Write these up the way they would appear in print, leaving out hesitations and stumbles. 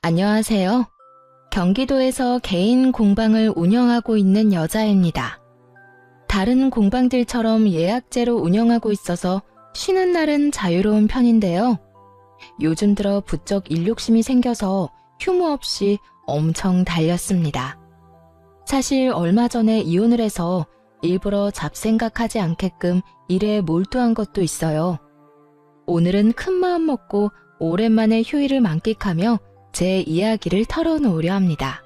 안녕하세요. 경기도에서 개인 공방을 운영하고 있는 여자입니다. 다른 공방들처럼 예약제로 운영하고 있어서 쉬는 날은 자유로운 편인데요. 요즘 들어 부쩍 일욕심이 생겨서 휴무 없이 엄청 달렸습니다. 사실 얼마 전에 이혼을 해서 일부러 잡생각하지 않게끔 일에 몰두한 것도 있어요. 오늘은 큰 마음 먹고 오랜만에 휴일을 만끽하며 제 이야기를 털어놓으려 합니다.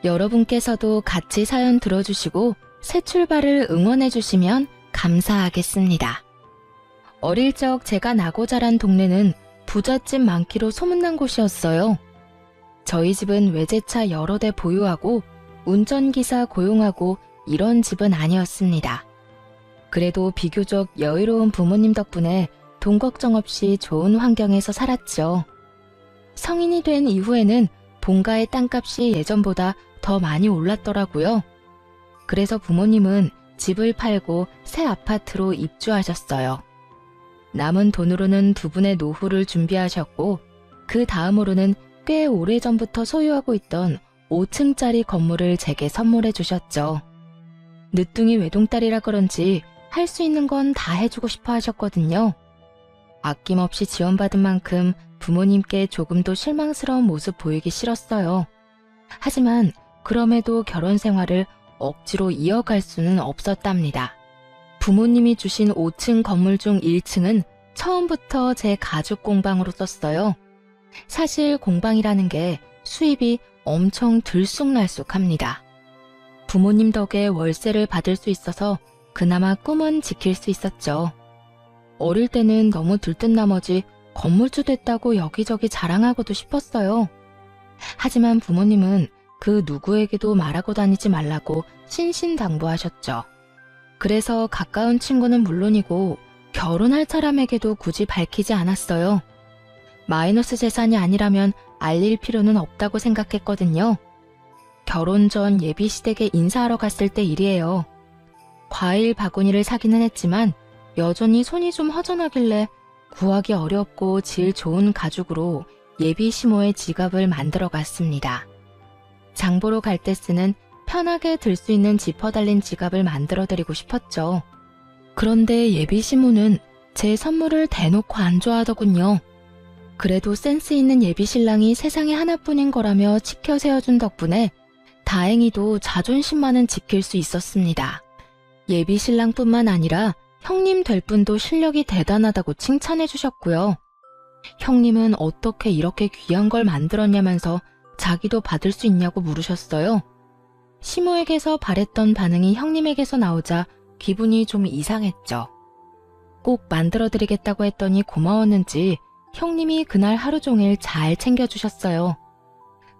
여러분께서도 같이 사연 들어주시고 새 출발을 응원해주시면 감사하겠습니다. 어릴 적 제가 나고 자란 동네는 부잣집 많기로 소문난 곳이었어요. 저희 집은 외제차 여러 대 보유하고 운전기사 고용하고 이런 집은 아니었습니다. 그래도 비교적 여유로운 부모님 덕분에 돈 걱정 없이 좋은 환경에서 살았죠. 성인이 된 이후에는 본가의 땅값이 예전보다 더 많이 올랐더라고요. 그래서 부모님은 집을 팔고 새 아파트로 입주하셨어요. 남은 돈으로는 두 분의 노후를 준비하셨고 그 다음으로는 꽤 오래전부터 소유하고 있던 5층짜리 건물을 제게 선물해 주셨죠. 늦둥이 외동딸이라 그런지 할 수 있는 건 다 해주고 싶어 하셨거든요. 아낌없이 지원받은 만큼 부모님께 조금도 실망스러운 모습 보이기 싫었어요. 하지만 그럼에도 결혼 생활을 억지로 이어갈 수는 없었답니다. 부모님이 주신 5층 건물 중 1층은 처음부터 제 가죽 공방으로 썼어요. 사실 공방이라는 게 수입이 엄청 들쑥날쑥합니다. 부모님 덕에 월세를 받을 수 있어서 그나마 꿈은 지킬 수 있었죠. 어릴 때는 너무 들뜬 나머지 건물주 됐다고 여기저기 자랑하고도 싶었어요. 하지만 부모님은 그 누구에게도 말하고 다니지 말라고 신신당부하셨죠. 그래서 가까운 친구는 물론이고 결혼할 사람에게도 굳이 밝히지 않았어요. 마이너스 재산이 아니라면 알릴 필요는 없다고 생각했거든요. 결혼 전 예비시댁에 인사하러 갔을 때 일이에요. 과일 바구니를 사기는 했지만 여전히 손이 좀 허전하길래 구하기 어렵고 질 좋은 가죽으로 예비 시모의 지갑을 만들어 갔습니다. 장보러 갈 때 쓰는 편하게 들 수 있는 지퍼 달린 지갑을 만들어 드리고 싶었죠. 그런데 예비 시모는 제 선물을 대놓고 안 좋아하더군요. 그래도 센스 있는 예비 신랑이 세상에 하나뿐인 거라며 치켜 세워준 덕분에 다행히도 자존심만은 지킬 수 있었습니다. 예비 신랑뿐만 아니라 형님 될 분도 실력이 대단하다고 칭찬해 주셨고요. 형님은 어떻게 이렇게 귀한 걸 만들었냐면서 자기도 받을 수 있냐고 물으셨어요. 시모에게서 바랬던 반응이 형님에게서 나오자 기분이 좀 이상했죠. 꼭 만들어드리겠다고 했더니 고마웠는지 형님이 그날 하루 종일 잘 챙겨주셨어요.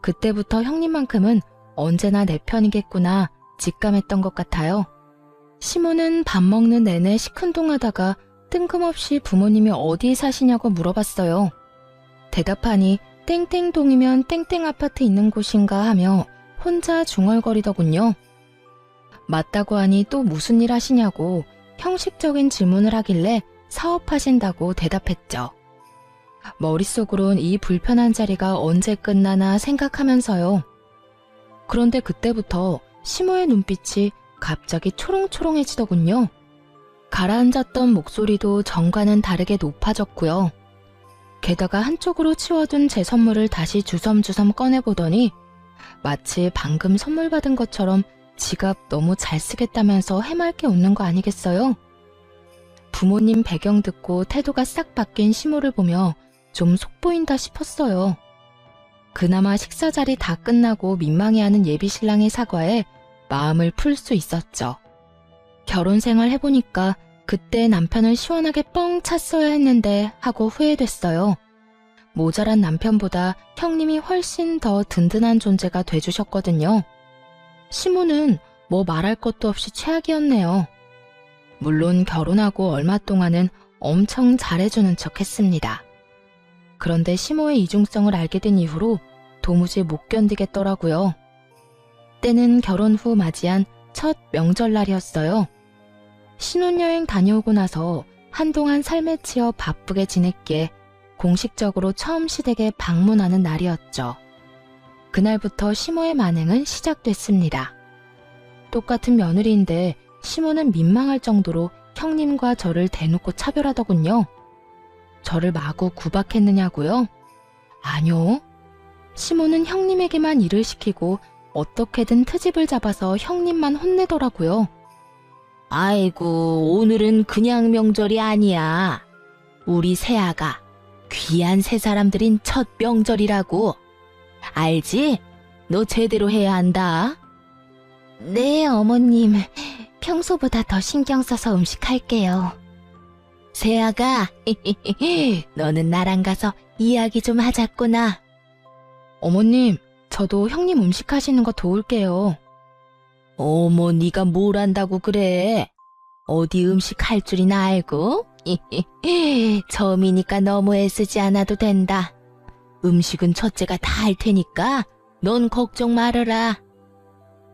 그때부터 형님만큼은 언제나 내 편이겠구나 직감했던 것 같아요. 시모는 밥 먹는 내내 시큰둥하다가 뜬금없이 부모님이 어디 사시냐고 물어봤어요. 대답하니 땡땡동이면 땡땡 아파트 있는 곳인가 하며 혼자 중얼거리더군요. 맞다고 하니 또 무슨 일 하시냐고 형식적인 질문을 하길래 사업하신다고 대답했죠. 머릿속으론 이 불편한 자리가 언제 끝나나 생각하면서요. 그런데 그때부터 시모의 눈빛이 갑자기 초롱초롱해지더군요. 가라앉았던 목소리도 전과는 다르게 높아졌고요. 게다가 한쪽으로 치워둔 제 선물을 다시 주섬주섬 꺼내보더니 마치 방금 선물 받은 것처럼 지갑 너무 잘 쓰겠다면서 해맑게 웃는 거 아니겠어요? 부모님 배경 듣고 태도가 싹 바뀐 시모를 보며 좀 속보인다 싶었어요. 그나마 식사 자리 다 끝나고 민망해하는 예비 신랑의 사과에 마음을 풀 수 있었죠. 결혼 생활 해보니까 그때 남편을 시원하게 뻥 찼어야 했는데 하고 후회됐어요. 모자란 남편보다 형님이 훨씬 더 든든한 존재가 돼주셨거든요. 시모는 뭐 말할 것도 없이 최악이었네요. 물론 결혼하고 얼마 동안은 엄청 잘해주는 척 했습니다. 그런데 시모의 이중성을 알게 된 이후로 도무지 못 견디겠더라고요. 때는 결혼 후 맞이한 첫 명절날이었어요. 신혼여행 다녀오고 나서 한동안 삶에 치여 바쁘게 지냈기에 공식적으로 처음 시댁에 방문하는 날이었죠. 그날부터 시모의 만행은 시작됐습니다. 똑같은 며느리인데 시모는 민망할 정도로 형님과 저를 대놓고 차별하더군요. 저를 마구 구박했느냐고요? 아니요. 시모는 형님에게만 일을 시키고 어떻게든 트집을 잡아서 형님만 혼내더라고요. 아이고, 오늘은 그냥 명절이 아니야. 우리 새아가 귀한 새 사람들인 첫 명절이라고. 알지? 너 제대로 해야 한다. 네, 어머님. 평소보다 더 신경 써서 음식할게요. 새아가, 너는 나랑 가서 이야기 좀 하자꾸나. 어머님, 저도 형님 음식하시는 거 도울게요. 어머, 네가 뭘 안다고 그래? 어디 음식 할 줄이나 알고? 처음이니까 너무 애쓰지 않아도 된다. 음식은 첫째가 다 할 테니까 넌 걱정 말아라.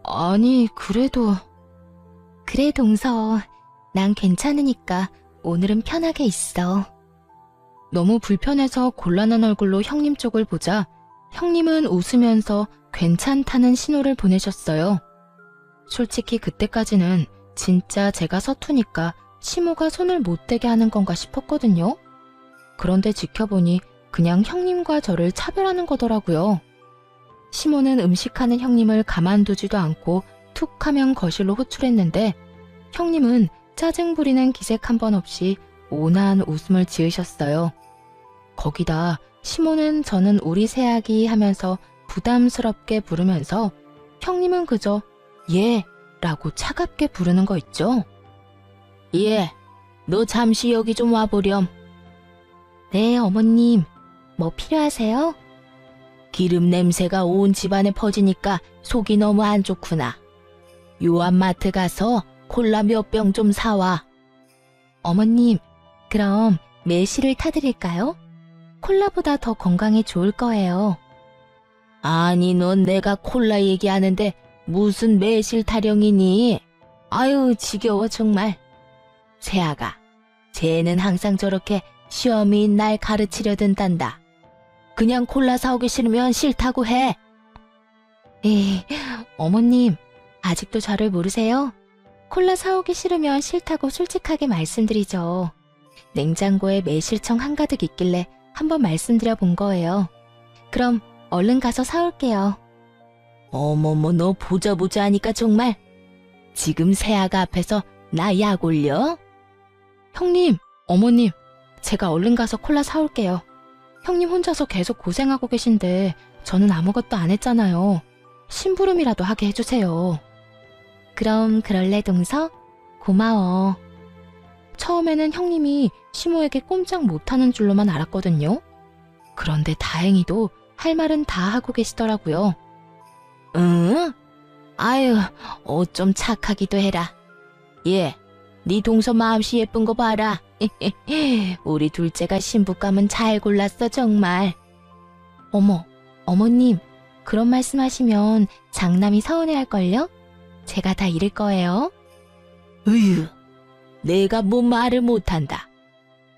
아니, 그래도... 그래, 동서. 난 괜찮으니까 오늘은 편하게 있어. 너무 불편해서 곤란한 얼굴로 형님 쪽을 보자 형님은 웃으면서 괜찮다는 신호를 보내셨어요. 솔직히 그때까지는 진짜 제가 서투니까 시모가 손을 못 대게 하는 건가 싶었거든요. 그런데 지켜보니 그냥 형님과 저를 차별하는 거더라고요. 시모는 음식하는 형님을 가만두지도 않고 툭 하면 거실로 호출했는데 형님은 짜증 부리는 기색 한 번 없이 온화한 웃음을 지으셨어요. 거기다 시모는 저는 우리 새아기 하면서 부담스럽게 부르면서 형님은 그저 예 라고 차갑게 부르는 거 있죠. 예, 너 잠시 여기 좀 와보렴. 네, 어머님. 뭐 필요하세요? 기름 냄새가 온 집안에 퍼지니까 속이 너무 안 좋구나. 요한마트 가서 콜라 몇 병 좀 사와. 어머님, 그럼 매실을 타드릴까요? 콜라보다 더 건강에 좋을 거예요. 아니, 넌 내가 콜라 얘기하는데 무슨 매실 타령이니? 아유, 지겨워 정말. 새아가, 쟤는 항상 저렇게 시험이 날 가르치려 든단다. 그냥 콜라 사오기 싫으면 싫다고 해. 에이, 어머님, 아직도 저를 모르세요? 콜라 사오기 싫으면 싫다고 솔직하게 말씀드리죠. 냉장고에 매실청 한가득 있길래 한번 말씀드려 본 거예요. 그럼 얼른 가서 사올게요. 어머머, 너 보자 하니까 정말. 지금 새아가 앞에서 나 약 올려? 형님, 어머님, 제가 얼른 가서 콜라 사올게요. 형님 혼자서 계속 고생하고 계신데 저는 아무것도 안 했잖아요. 심부름이라도 하게 해주세요. 그럼 그럴래, 동서? 고마워. 처음에는 형님이 시모에게 꼼짝 못하는 줄로만 알았거든요. 그런데 다행히도 할 말은 다 하고 계시더라고요. 응? 아유, 어쩜 착하기도 해라. 예, 네 동서 마음씨 예쁜 거 봐라. 우리 둘째가 신부감은 잘 골랐어 정말. 어머, 어머님, 그런 말씀하시면 장남이 서운해할걸요? 제가 다 잃을 거예요. 으유, 내가 뭐 말을 못한다.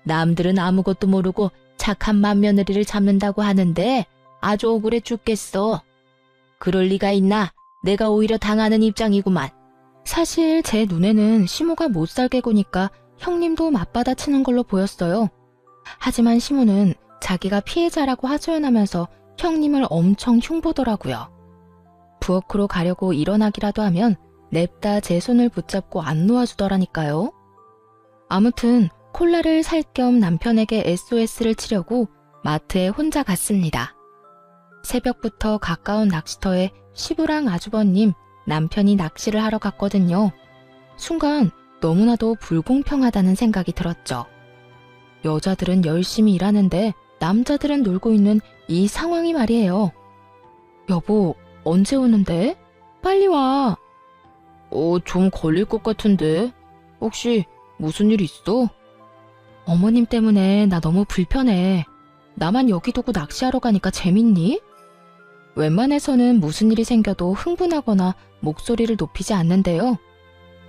남들은 아무것도 모르고 착한 맏며느리를 잡는다고 하는데 아주 억울해 죽겠어. 그럴 리가 있나? 내가 오히려 당하는 입장이구만. 사실 제 눈에는 시모가 못살게 구니까 형님도 맞받아치는 걸로 보였어요. 하지만 시모는 자기가 피해자라고 하소연하면서 형님을 엄청 흉보더라고요. 부엌으로 가려고 일어나기라도 하면 냅다 제 손을 붙잡고 안 놓아주더라니까요. 아무튼 콜라를 살 겸 남편에게 SOS를 치려고 마트에 혼자 갔습니다. 새벽부터 가까운 낚시터에 시부랑 아주버님, 남편이 낚시를 하러 갔거든요. 순간 너무나도 불공평하다는 생각이 들었죠. 여자들은 열심히 일하는데 남자들은 놀고 있는 이 상황이 말이에요. 여보, 언제 오는데? 빨리 와. 좀 걸릴 것 같은데. 혹시 무슨 일 있어? 어머님 때문에 나 너무 불편해. 나만 여기 두고 낚시하러 가니까 재밌니? 웬만해서는 무슨 일이 생겨도 흥분하거나 목소리를 높이지 않는데요.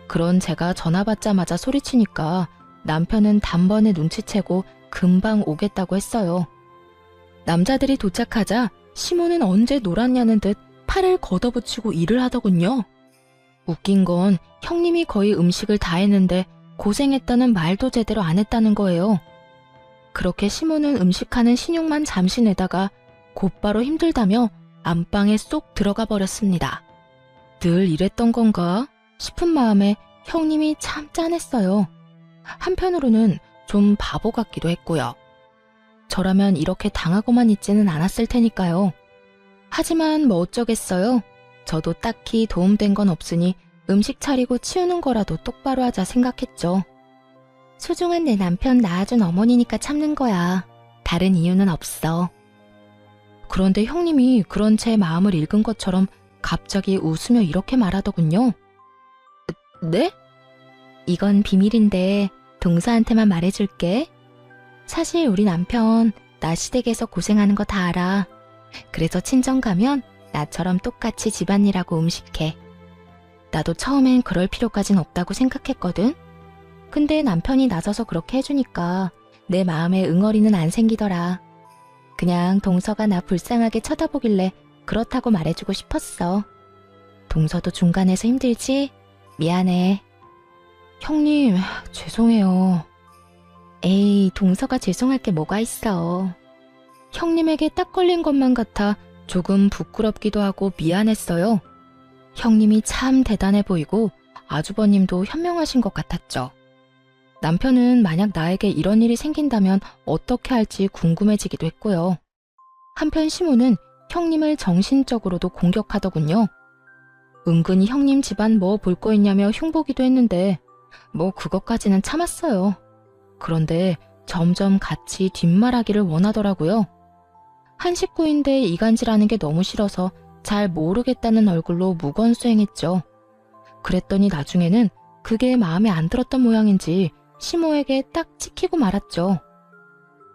그런 제가 전화 받자마자 소리치니까 남편은 단번에 눈치채고 금방 오겠다고 했어요. 남자들이 도착하자 시모는 언제 놀았냐는 듯 팔을 걷어붙이고 일을 하더군요. 웃긴 건 형님이 거의 음식을 다 했는데 고생했다는 말도 제대로 안 했다는 거예요. 그렇게 시모는 음식하는 신용만 잠시 내다가 곧바로 힘들다며 안방에 쏙 들어가 버렸습니다. 늘 이랬던 건가 싶은 마음에 형님이 참 짠했어요. 한편으로는 좀 바보 같기도 했고요. 저라면 이렇게 당하고만 있지는 않았을 테니까요. 하지만 뭐 어쩌겠어요. 저도 딱히 도움된 건 없으니 음식 차리고 치우는 거라도 똑바로 하자 생각했죠. 소중한 내 남편 낳아준 어머니니까 참는 거야. 다른 이유는 없어. 그런데 형님이 그런 제 마음을 읽은 것처럼 갑자기 웃으며 이렇게 말하더군요. 네? 이건 비밀인데 동서한테만 말해줄게. 사실 우리 남편 나 시댁에서 고생하는 거 다 알아. 그래서 친정 가면 나처럼 똑같이 집안일하고 음식해. 나도 처음엔 그럴 필요까진 없다고 생각했거든. 근데 남편이 나서서 그렇게 해주니까 내 마음에 응어리는 안 생기더라. 그냥 동서가 나 불쌍하게 쳐다보길래 그렇다고 말해주고 싶었어. 동서도 중간에서 힘들지? 미안해. 형님, 죄송해요. 에이, 동서가 죄송할 게 뭐가 있어. 형님에게 딱 걸린 것만 같아 조금 부끄럽기도 하고 미안했어요. 형님이 참 대단해 보이고 아주버님도 현명하신 것 같았죠. 남편은 만약 나에게 이런 일이 생긴다면 어떻게 할지 궁금해지기도 했고요. 한편 시모는 형님을 정신적으로도 공격하더군요. 은근히 형님 집안 뭐 볼 거 있냐며 흉보기도 했는데 뭐 그것까지는 참았어요. 그런데 점점 같이 뒷말하기를 원하더라고요. 한 식구인데 이간질하는 게 너무 싫어서 잘 모르겠다는 얼굴로 무건수행했죠. 그랬더니 나중에는 그게 마음에 안 들었던 모양인지 시모에게 딱 찍히고 말았죠.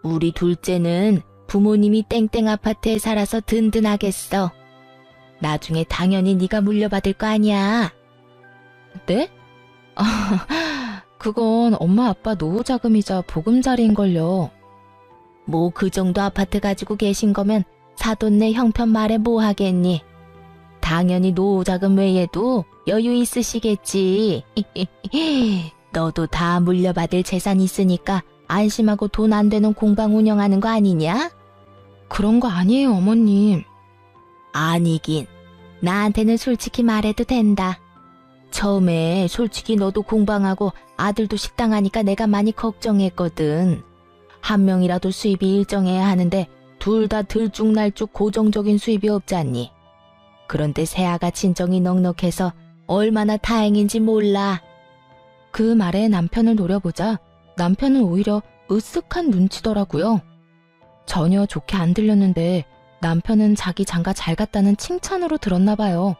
우리 둘째는 부모님이 땡땡 아파트에 살아서 든든하겠어. 나중에 당연히 네가 물려받을 거 아니야. 네? 그건 엄마 아빠 노후자금이자 보금자리인걸요. 뭐 그 정도 아파트 가지고 계신 거면 사돈네 형편 말해 뭐 하겠니? 당연히 노후자금 외에도 여유 있으시겠지. 너도 다 물려받을 재산 있으니까 안심하고 돈 안 되는 공방 운영하는 거 아니냐? 그런 거 아니에요, 어머님. 아니긴. 나한테는 솔직히 말해도 된다. 처음에 솔직히 너도 공방하고 아들도 식당 하니까 내가 많이 걱정했거든. 한 명이라도 수입이 일정해야 하는데 둘 다 들쭉날쭉 고정적인 수입이 없잖니. 그런데 새아가 친정이 넉넉해서 얼마나 다행인지 몰라. 그 말에 남편을 노려보자 남편은 오히려 으쓱한 눈치더라고요. 전혀 좋게 안 들렸는데 남편은 자기 장가 잘 갔다는 칭찬으로 들었나 봐요.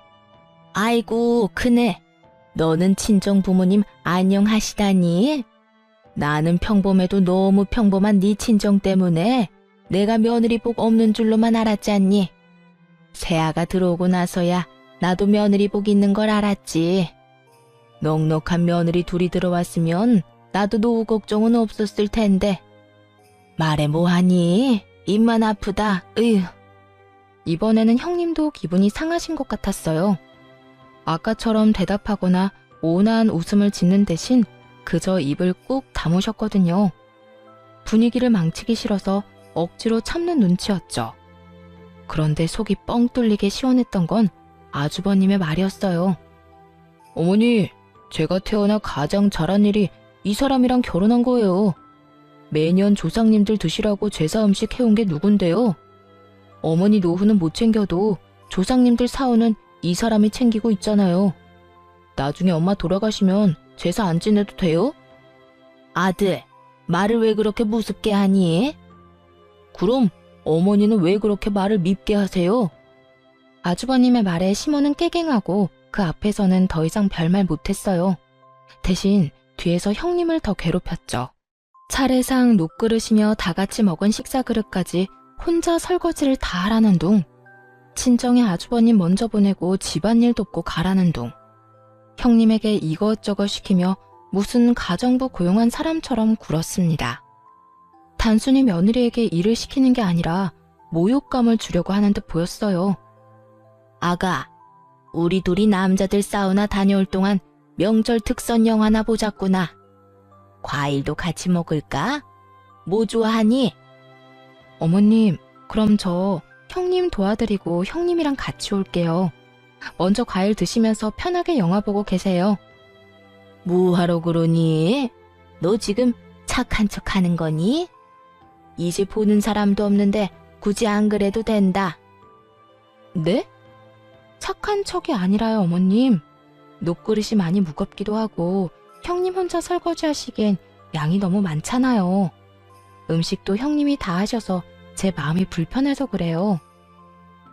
아이고 크네. 너는 친정 부모님 안녕하시다니? 나는 평범해도 너무 평범한 네 친정 때문에 내가 며느리 복 없는 줄로만 알았잖니. 새아가 들어오고 나서야 나도 며느리 복 있는 걸 알았지. 넉넉한 며느리 둘이 들어왔으면 나도 노후 걱정은 없었을 텐데. 말해 뭐하니? 입만 아프다. 으휴. 이번에는 형님도 기분이 상하신 것 같았어요. 아까처럼 대답하거나 온화한 웃음을 짓는 대신 그저 입을 꾹 다무셨거든요. 분위기를 망치기 싫어서 억지로 참는 눈치였죠. 그런데 속이 뻥 뚫리게 시원했던 건 아주버님의 말이었어요. 어머니, 제가 태어나 가장 잘한 일이 이 사람이랑 결혼한 거예요. 매년 조상님들 드시라고 제사 음식 해온 게 누군데요? 어머니 노후는 못 챙겨도 조상님들 사후는 이 사람이 챙기고 있잖아요. 나중에 엄마 돌아가시면 제사 안 지내도 돼요? 아들, 말을 왜 그렇게 무섭게 하니? 그럼 어머니는 왜 그렇게 말을 밉게 하세요? 아주버님의 말에 시모는 깨갱하고 그 앞에서는 더 이상 별말 못했어요. 대신 뒤에서 형님을 더 괴롭혔죠. 차례상 녹그릇이며 다 같이 먹은 식사 그릇까지 혼자 설거지를 다 하라는 둥. 친정에 아주버님 먼저 보내고 집안일 돕고 가라는 둥. 형님에게 이것저것 시키며 무슨 가정부 고용한 사람처럼 굴었습니다. 단순히 며느리에게 일을 시키는 게 아니라 모욕감을 주려고 하는 듯 보였어요. 아가, 우리 둘이 남자들 사우나 다녀올 동안 명절 특선 영화나 보자꾸나. 과일도 같이 먹을까? 뭐 좋아하니? 어머님, 그럼 저 형님 도와드리고 형님이랑 같이 올게요. 먼저 과일 드시면서 편하게 영화 보고 계세요. 뭐하러 그러니? 너 지금 착한 척 하는 거니? 이 집 보는 사람도 없는데 굳이 안 그래도 된다. 네? 착한 척이 아니라요, 어머님. 녹그릇이 많이 무겁기도 하고 형님 혼자 설거지 하시기엔 양이 너무 많잖아요. 음식도 형님이 다 하셔서 제 마음이 불편해서 그래요.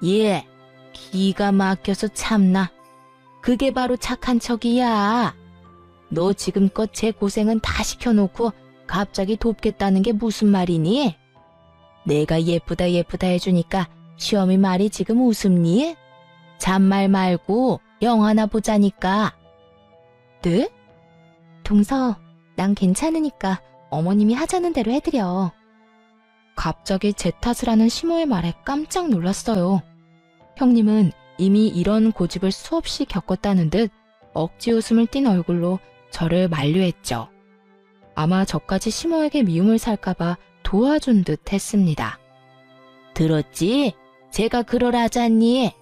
예, 기가 막혀서 참나. 그게 바로 착한 척이야. 너 지금껏 제 고생은 다 시켜놓고 갑자기 돕겠다는 게 무슨 말이니? 내가 예쁘다 예쁘다 해주니까 시어미 말이 지금 웃음니? 잔말 말고 영화나 보자니까. 네? 동서, 난 괜찮으니까 어머님이 하자는 대로 해드려. 갑자기 제 탓을 하는 시모의 말에 깜짝 놀랐어요. 형님은 이미 이런 고집을 수없이 겪었다는 듯 억지 웃음을 띤 얼굴로 저를 만류했죠. 아마 저까지 시모에게 미움을 살까봐 도와준 듯 했습니다. 들었지? 제가 그러라잖니.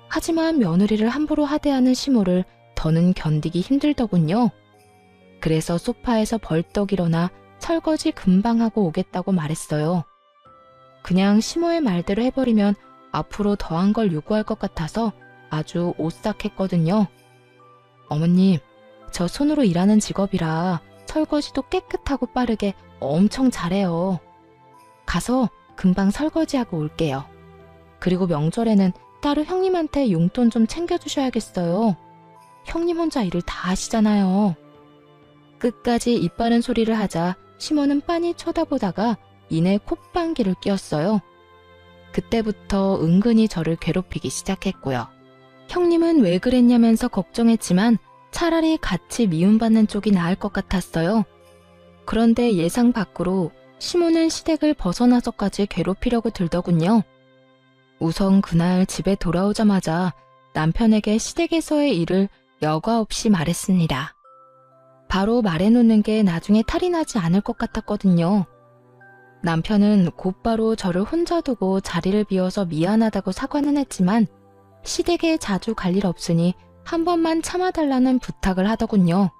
하지만 며느리를 함부로 하대하는 시모를 더는 견디기 힘들더군요. 그래서 소파에서 벌떡 일어나 설거지 금방 하고 오겠다고 말했어요. 그냥 시모의 말대로 해버리면 앞으로 더한 걸 요구할 것 같아서 아주 오싹했거든요. 어머님, 저 손으로 일하는 직업이라 설거지도 깨끗하고 빠르게 엄청 잘해요. 가서 금방 설거지하고 올게요. 그리고 명절에는 따로 형님한테 용돈 좀 챙겨주셔야겠어요. 형님 혼자 일을 다 하시잖아요. 끝까지 입 바른 소리를 하자 시모는 빤히 쳐다보다가 이내 콧방귀를 뀌었어요. 그때부터 은근히 저를 괴롭히기 시작했고요. 형님은 왜 그랬냐면서 걱정했지만 차라리 같이 미움받는 쪽이 나을 것 같았어요. 그런데 예상 밖으로 시모는 시댁을 벗어나서까지 괴롭히려고 들더군요. 우선 그날 집에 돌아오자마자 남편에게 시댁에서의 일을 여과 없이 말했습니다. 바로 말해놓는 게 나중에 탈이 나지 않을 것 같았거든요. 남편은 곧바로 저를 혼자 두고 자리를 비워서 미안하다고 사과는 했지만 시댁에 자주 갈 일 없으니 한 번만 참아달라는 부탁을 하더군요.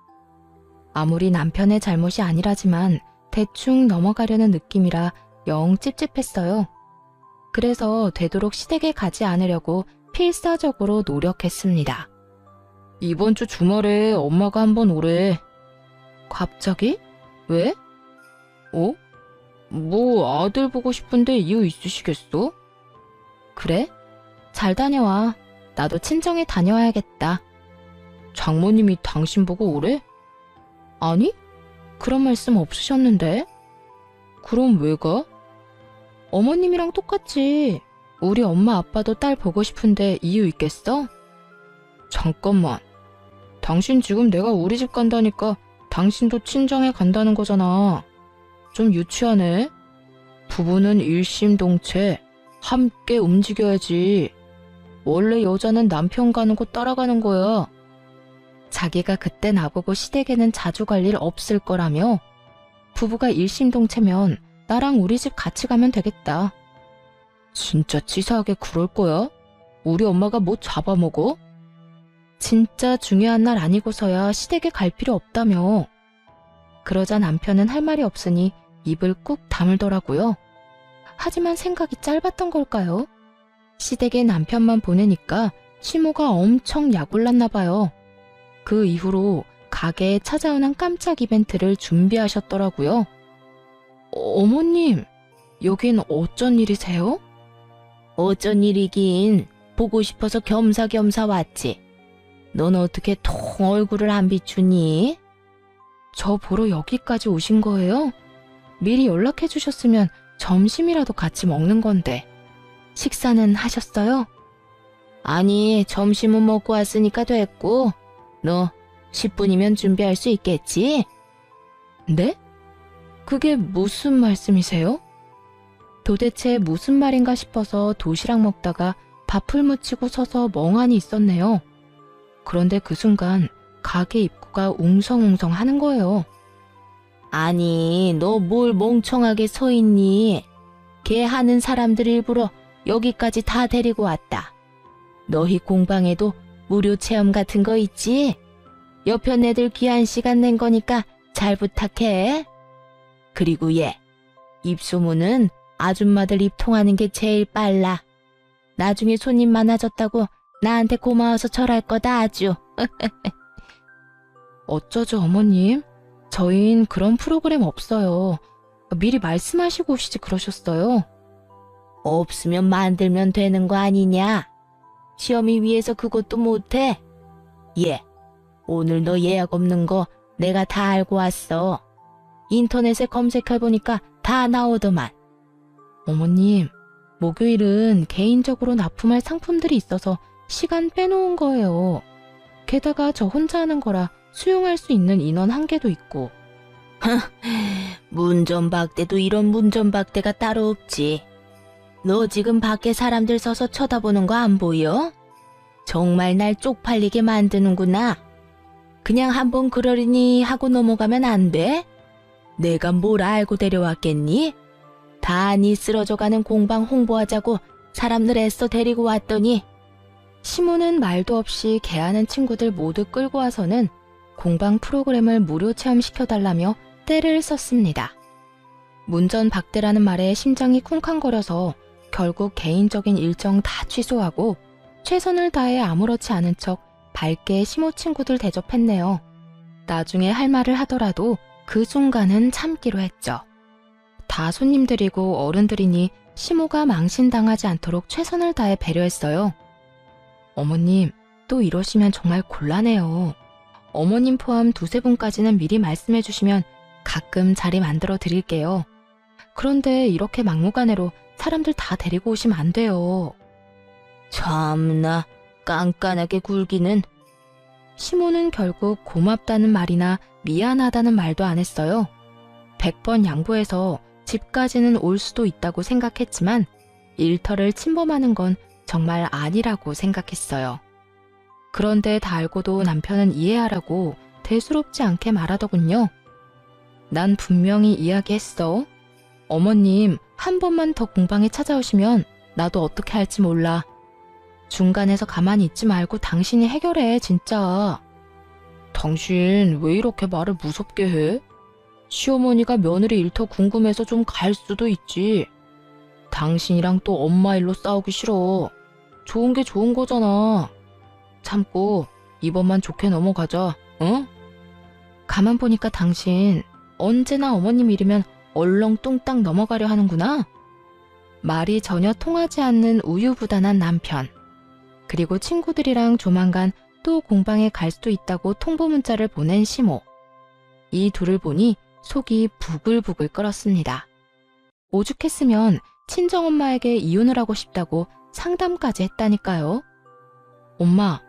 아무리 남편의 잘못이 아니라지만 대충 넘어가려는 느낌이라 영 찝찝했어요. 그래서 되도록 시댁에 가지 않으려고 필사적으로 노력했습니다. 이번 주 주말에 엄마가 한번 오래. 갑자기? 왜? 뭐 아들 보고 싶은데 이유 있으시겠어? 그래? 잘 다녀와. 나도 친정에 다녀와야겠다. 장모님이 당신 보고 오래? 아니? 그런 말씀 없으셨는데? 그럼 왜 가? 어머님이랑 똑같지. 우리 엄마 아빠도 딸 보고 싶은데 이유 있겠어? 잠깐만. 당신 지금 내가 우리 집 간다니까 당신도 친정에 간다는 거잖아. 좀 유치하네. 부부는 일심동체 함께 움직여야지. 원래 여자는 남편 가는 곳 따라가는 거야. 자기가 그때 나보고 시댁에는 자주 갈 일 없을 거라며. 부부가 일심동체면 나랑 우리 집 같이 가면 되겠다. 진짜 치사하게 그럴 거야? 우리 엄마가 뭐 잡아먹어? 진짜 중요한 날 아니고서야 시댁에 갈 필요 없다며. 그러자 남편은 할 말이 없으니 입을 꾹 다물더라고요. 하지만 생각이 짧았던 걸까요? 시댁에 남편만 보내니까 시모가 엄청 약올랐나 봐요. 그 이후로 가게에 찾아오는 깜짝 이벤트를 준비하셨더라고요. 어머님, 여긴 어쩐 일이세요? 어쩐 일이긴. 보고 싶어서 겸사겸사 왔지. 넌 어떻게 통 얼굴을 안 비추니? 저 보러 여기까지 오신 거예요? 미리 연락해 주셨으면 점심이라도 같이 먹는 건데. 식사는 하셨어요? 아니, 점심은 먹고 왔으니까 됐고. 너 10분이면 준비할 수 있겠지? 네? 그게 무슨 말씀이세요? 도대체 무슨 말인가 싶어서 도시락 먹다가 밥을 묻히고 서서 멍하니 있었네요. 그런데 그 순간 가게 입구가 웅성웅성 하는 거예요. 아니, 너 뭘 멍청하게 서 있니? 걔 하는 사람들 일부러 여기까지 다 데리고 왔다. 너희 공방에도 무료 체험 같은 거 있지? 옆에 애들 귀한 시간 낸 거니까 잘 부탁해. 그리고 얘, 입소문은 아줌마들 입 통하는 게 제일 빨라. 나중에 손님 많아졌다고 나한테 고마워서 절할 거다 아주. 어쩌죠 어머님? 저흰 그런 프로그램 없어요. 미리 말씀하시고 오시지 그러셨어요. 없으면 만들면 되는 거 아니냐? 시험이 위해서 그것도 못해? 예, 오늘 너 예약 없는 거 내가 다 알고 왔어. 인터넷에 검색해보니까 다 나오더만. 어머님, 목요일은 개인적으로 납품할 상품들이 있어서 시간 빼놓은 거예요. 게다가 저 혼자 하는 거라 수용할 수 있는 인원 한계도 있고. 문전박대도 이런 문전박대가 따로 없지. 너 지금 밖에 사람들 서서 쳐다보는 거 안 보여? 정말 날 쪽팔리게 만드는구나. 그냥 한번 그러려니 하고 넘어가면 안 돼? 내가 뭘 알고 데려왔겠니? 다 니 쓰러져가는 공방 홍보하자고 사람들 애써 데리고 왔더니. 시모는 말도 없이 개하는 친구들 모두 끌고 와서는 공방 프로그램을 무료 체험시켜달라며 떼를 썼습니다. 문전박대라는 말에 심장이 쿵쾅거려서 결국 개인적인 일정 다 취소하고 최선을 다해 아무렇지 않은 척 밝게 시모 친구들 대접했네요. 나중에 할 말을 하더라도 그 순간은 참기로 했죠. 다 손님들이고 어른들이니 시모가 망신당하지 않도록 최선을 다해 배려했어요. 어머님, 또 이러시면 정말 곤란해요. 어머님 포함 두세 분까지는 미리 말씀해 주시면 가끔 자리 만들어 드릴게요. 그런데 이렇게 막무가내로 사람들 다 데리고 오시면 안 돼요. 참나, 깐깐하게 굴기는. 시모는 결국 고맙다는 말이나 미안하다는 말도 안 했어요. 100번 양보해서 집까지는 올 수도 있다고 생각했지만 일터를 침범하는 건 정말 아니라고 생각했어요. 그런데 다 알고도 남편은 이해하라고 대수롭지 않게 말하더군요. 난 분명히 이야기했어. 어머님, 한 번만 더 공방에 찾아오시면 나도 어떻게 할지 몰라. 중간에서 가만히 있지 말고 당신이 해결해, 진짜. 당신 왜 이렇게 말을 무섭게 해? 시어머니가 며느리 일터 궁금해서 좀 갈 수도 있지. 당신이랑 또 엄마 일로 싸우기 싫어. 좋은 게 좋은 거잖아. 참고 이번만 좋게 넘어가자, 응? 가만 보니까 당신 언제나 어머님 일이면 얼렁뚱땅 넘어가려 하는구나. 말이 전혀 통하지 않는 우유부단한 남편. 그리고 친구들이랑 조만간 또 공방에 갈 수도 있다고 통보 문자를 보낸 시모. 이 둘을 보니 속이 부글부글 끓었습니다. 오죽했으면 친정엄마에게 이혼을 하고 싶다고 상담까지 했다니까요. 엄마,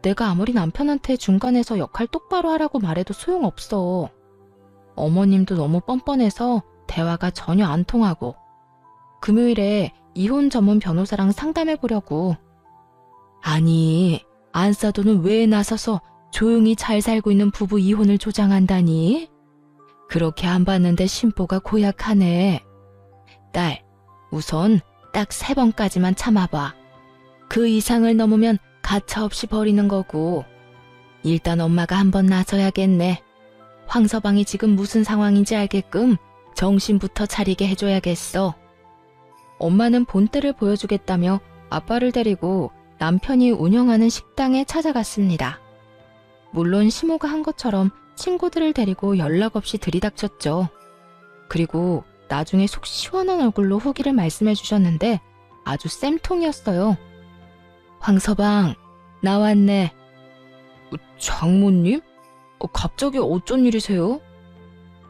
내가 아무리 남편한테 중간에서 역할 똑바로 하라고 말해도 소용없어. 어머님도 너무 뻔뻔해서 대화가 전혀 안 통하고. 금요일에 이혼 전문 변호사랑 상담해보려고. 아니, 안사도는 왜 나서서 조용히 잘 살고 있는 부부 이혼을 조장한다니? 그렇게 안 봤는데 심보가 고약하네. 딸, 우선 딱 3번까지만 참아봐. 그 이상을 넘으면 가차없이 버리는 거고. 일단 엄마가 한번 나서야겠네. 황서방이 지금 무슨 상황인지 알게끔 정신부터 차리게 해줘야겠어. 엄마는 본때를 보여주겠다며 아빠를 데리고 남편이 운영하는 식당에 찾아갔습니다. 물론 시모가 한 것처럼 친구들을 데리고 연락 없이 들이닥쳤죠. 그리고 나중에 속 시원한 얼굴로 후기를 말씀해 주셨는데 아주 쌤통이었어요. 황서방, 나왔네. 장모님? 갑자기 어쩐 일이세요?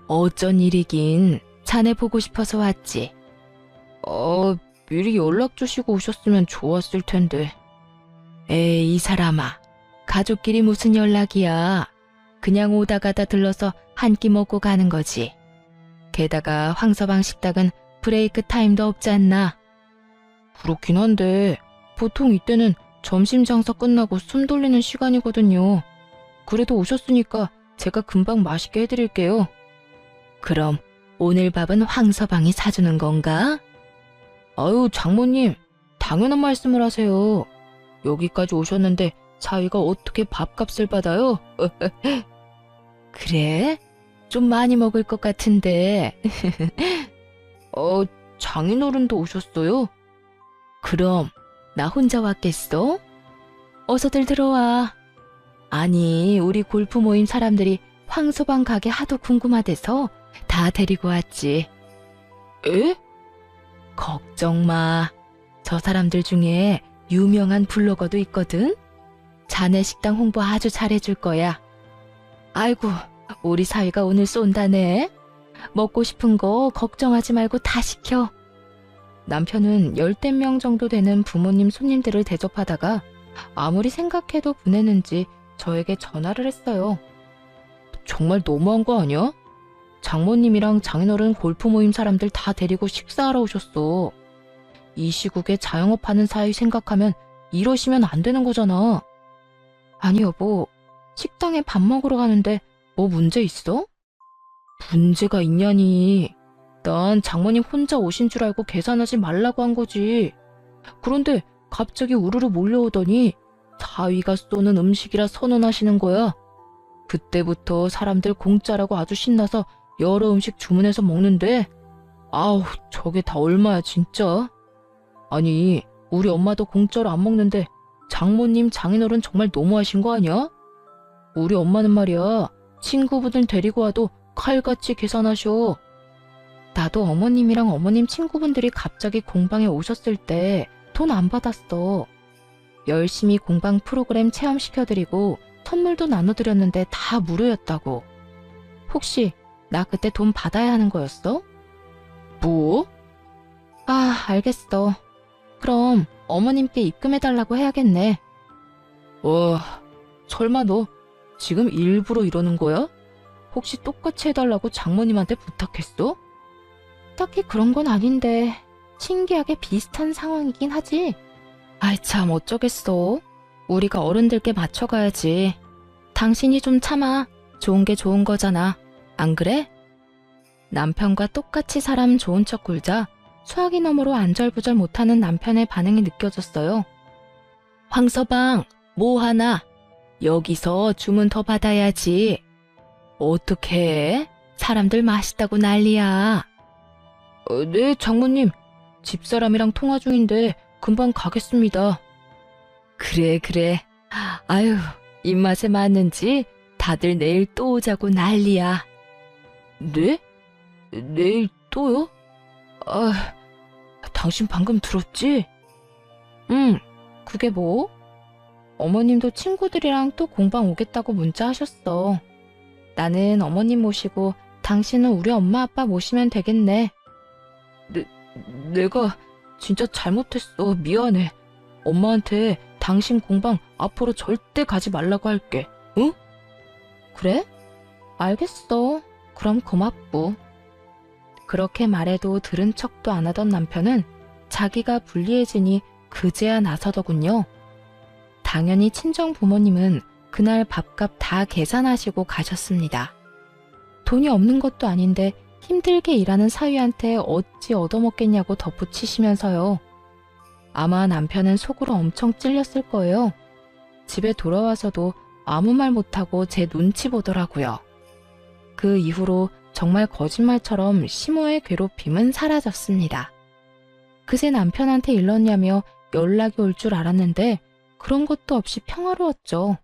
어쩐 일이긴, 자네 보고 싶어서 왔지. 미리 연락 주시고 오셨으면 좋았을 텐데. 에이, 이 사람아. 가족끼리 무슨 연락이야. 그냥 오다 가다 들러서 한 끼 먹고 가는 거지. 게다가 황서방 식당은 브레이크 타임도 없지 않나? 그렇긴 한데 보통 이때는 점심 장사 끝나고 숨 돌리는 시간이거든요. 그래도 오셨으니까 제가 금방 맛있게 해드릴게요. 그럼 오늘 밥은 황서방이 사주는 건가? 아유, 장모님, 당연한 말씀을 하세요. 여기까지 오셨는데 사위가 어떻게 밥값을 받아요? 그래? 좀 많이 먹을 것 같은데. 장인어른도 오셨어요? 그럼 나 혼자 왔겠어? 어서들 들어와. 아니, 우리 골프 모임 사람들이 황소방 가게 하도 궁금하대서 다 데리고 왔지. 에? 걱정 마. 저 사람들 중에 유명한 블로거도 있거든. 자네 식당 홍보 아주 잘해줄 거야. 아이고, 우리 사위가 오늘 쏜다네. 먹고 싶은 거 걱정하지 말고 다 시켜. 남편은 10명 정도 되는 부모님 손님들을 대접하다가 아무리 생각해도 보내는지 저에게 전화를 했어요. 정말 너무한 거 아니야? 장모님이랑 장인어른 골프 모임 사람들 다 데리고 식사하러 오셨어. 이 시국에 자영업하는 사위 생각하면 이러시면 안 되는 거잖아. 아니 여보, 식당에 밥 먹으러 가는데 뭐 문제 있어? 문제가 있냐니. 난 장모님 혼자 오신 줄 알고 계산하지 말라고 한 거지. 그런데 갑자기 우르르 몰려오더니 사위가 쏘는 음식이라 선언하시는 거야. 그때부터 사람들 공짜라고 아주 신나서 여러 음식 주문해서 먹는데 아우, 저게 다 얼마야 진짜. 아니, 우리 엄마도 공짜로 안 먹는데 장모님, 장인어른 정말 너무하신 거 아니야? 우리 엄마는 말이야, 친구분들 데리고 와도 칼같이 계산하셔. 나도 어머님이랑 어머님 친구분들이 갑자기 공방에 오셨을 때 돈 안 받았어. 열심히 공방 프로그램 체험시켜드리고 선물도 나눠드렸는데 다 무료였다고. 혹시 나 그때 돈 받아야 하는 거였어? 뭐? 아, 알겠어. 그럼 어머님께 입금해달라고 해야겠네. 와, 설마 너 지금 일부러 이러는 거야? 혹시 똑같이 해달라고 장모님한테 부탁했어? 딱히 그런 건 아닌데 신기하게 비슷한 상황이긴 하지. 아이 참 어쩌겠어. 우리가 어른들께 맞춰가야지. 당신이 좀 참아. 좋은 게 좋은 거잖아. 안 그래? 남편과 똑같이 사람 좋은 척 굴자 수화기 너머로 안절부절 못하는 남편의 반응이 느껴졌어요. 황서방, 뭐 하나? 여기서 주문 더 받아야지. 어떻게 해? 사람들 맛있다고 난리야. 네, 장모님. 집사람이랑 통화 중인데 금방 가겠습니다. 그래. 아유, 입맛에 맞는지 다들 내일 또 오자고 난리야. 네? 내일 또요? 아, 당신 방금 들었지? 응, 그게 뭐? 어머님도 친구들이랑 또 공방 오겠다고 문자하셨어. 나는 어머님 모시고 당신은 우리 엄마 아빠 모시면 되겠네. 내가 진짜 잘못했어. 미안해. 엄마한테 당신 공방 앞으로 절대 가지 말라고 할게. 응? 그래? 알겠어. 그럼 고맙고. 그렇게 말해도 들은 척도 안 하던 남편은 자기가 불리해지니 그제야 나서더군요. 당연히 친정 부모님은 그날 밥값 다 계산하시고 가셨습니다. 돈이 없는 것도 아닌데 힘들게 일하는 사위한테 어찌 얻어먹겠냐고 덧붙이시면서요. 아마 남편은 속으로 엄청 찔렸을 거예요. 집에 돌아와서도 아무 말 못하고 제 눈치 보더라고요. 그 이후로 정말 거짓말처럼 시모의 괴롭힘은 사라졌습니다. 그새 남편한테 일렀냐며 연락이 올 줄 알았는데 그런 것도 없이 평화로웠죠.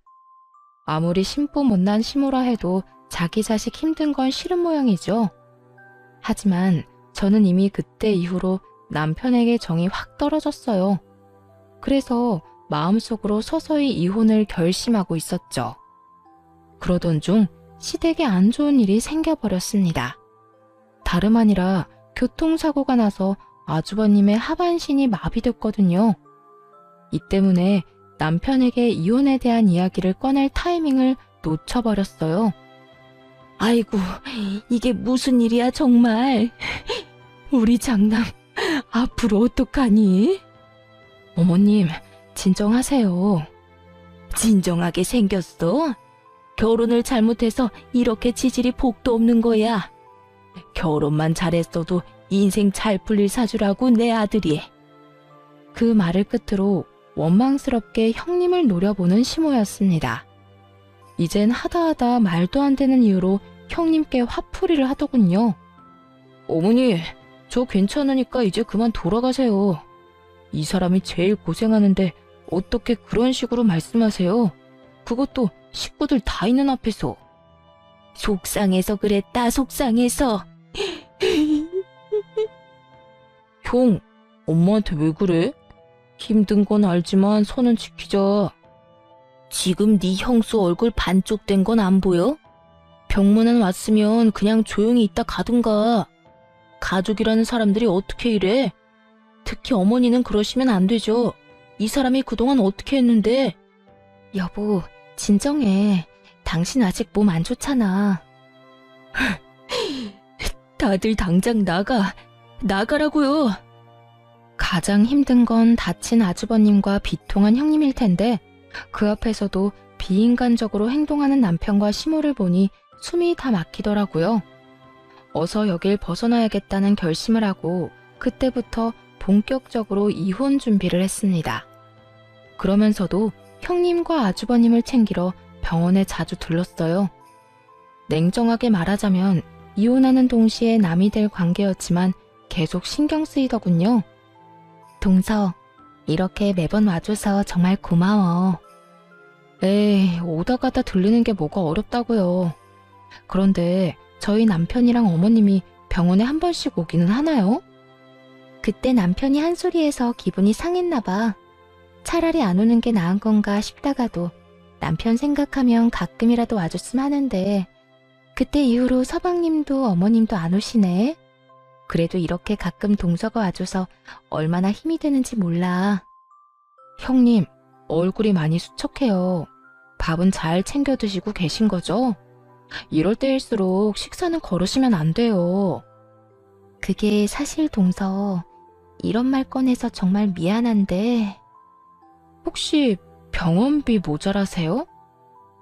아무리 심보 못난 시모라 해도 자기 자식 힘든 건 싫은 모양이죠. 하지만 저는 이미 그때 이후로 남편에게 정이 확 떨어졌어요. 그래서 마음속으로 서서히 이혼을 결심하고 있었죠. 그러던 중 시댁에 안 좋은 일이 생겨버렸습니다. 다름 아니라 교통사고가 나서 아주버님의 하반신이 마비됐거든요. 이 때문에 남편에게 이혼에 대한 이야기를 꺼낼 타이밍을 놓쳐버렸어요. 아이고, 이게 무슨 일이야 정말. 우리 장남 앞으로 어떡하니? 어머님, 진정하세요. 진정하게 생겼어? 결혼을 잘못해서 이렇게 지질이 복도 없는 거야. 결혼만 잘했어도 인생 잘 풀릴 사주라고 내 아들이. 그 말을 끝으로 원망스럽게 형님을 노려보는 시모였습니다. 이젠 하다하다 말도 안 되는 이유로 형님께 화풀이를 하더군요. 어머니, 저 괜찮으니까 이제 그만 돌아가세요. 이 사람이 제일 고생하는데 어떻게 그런 식으로 말씀하세요? 그것도 식구들 다 있는 앞에서. 속상해서 그랬다, 속상해서. 형, 엄마한테 왜 그래? 힘든 건 알지만 선은 지키자. 지금 네 형수 얼굴 반쪽 된 건 안 보여? 병문안 왔으면 그냥 조용히 있다 가든가. 가족이라는 사람들이 어떻게 이래? 특히 어머니는 그러시면 안 되죠. 이 사람이 그동안 어떻게 했는데? 여보, 진정해. 당신 아직 몸 안 좋잖아. 다들 당장 나가라고요. 가장 힘든 건 다친 아주버님과 비통한 형님일 텐데 그 앞에서도 비인간적으로 행동하는 남편과 시모를 보니 숨이 다 막히더라고요. 어서 여길 벗어나야겠다는 결심을 하고 그때부터 본격적으로 이혼 준비를 했습니다. 그러면서도 형님과 아주버님을 챙기러 병원에 자주 들렀어요. 냉정하게 말하자면 이혼하는 동시에 남이 될 관계였지만 계속 신경 쓰이더군요. 동서, 이렇게 매번 와줘서 정말 고마워. 에이, 오다 가다 들르는 게 뭐가 어렵다고요. 그런데 저희 남편이랑 어머님이 병원에 한 번씩 오기는 하나요? 그때 남편이 한 소리에서 기분이 상했나 봐. 차라리 안 오는 게 나은 건가 싶다가도 남편 생각하면 가끔이라도 와줬으면 하는데 그때 이후로 서방님도 어머님도 안 오시네. 그래도 이렇게 가끔 동서가 와줘서 얼마나 힘이 되는지 몰라. 형님, 얼굴이 많이 수척해요. 밥은 잘 챙겨 드시고 계신 거죠? 이럴 때일수록 식사는 거르시면 안 돼요. 그게 사실 동서, 이런 말 꺼내서 정말 미안한데 혹시 병원비 모자라세요?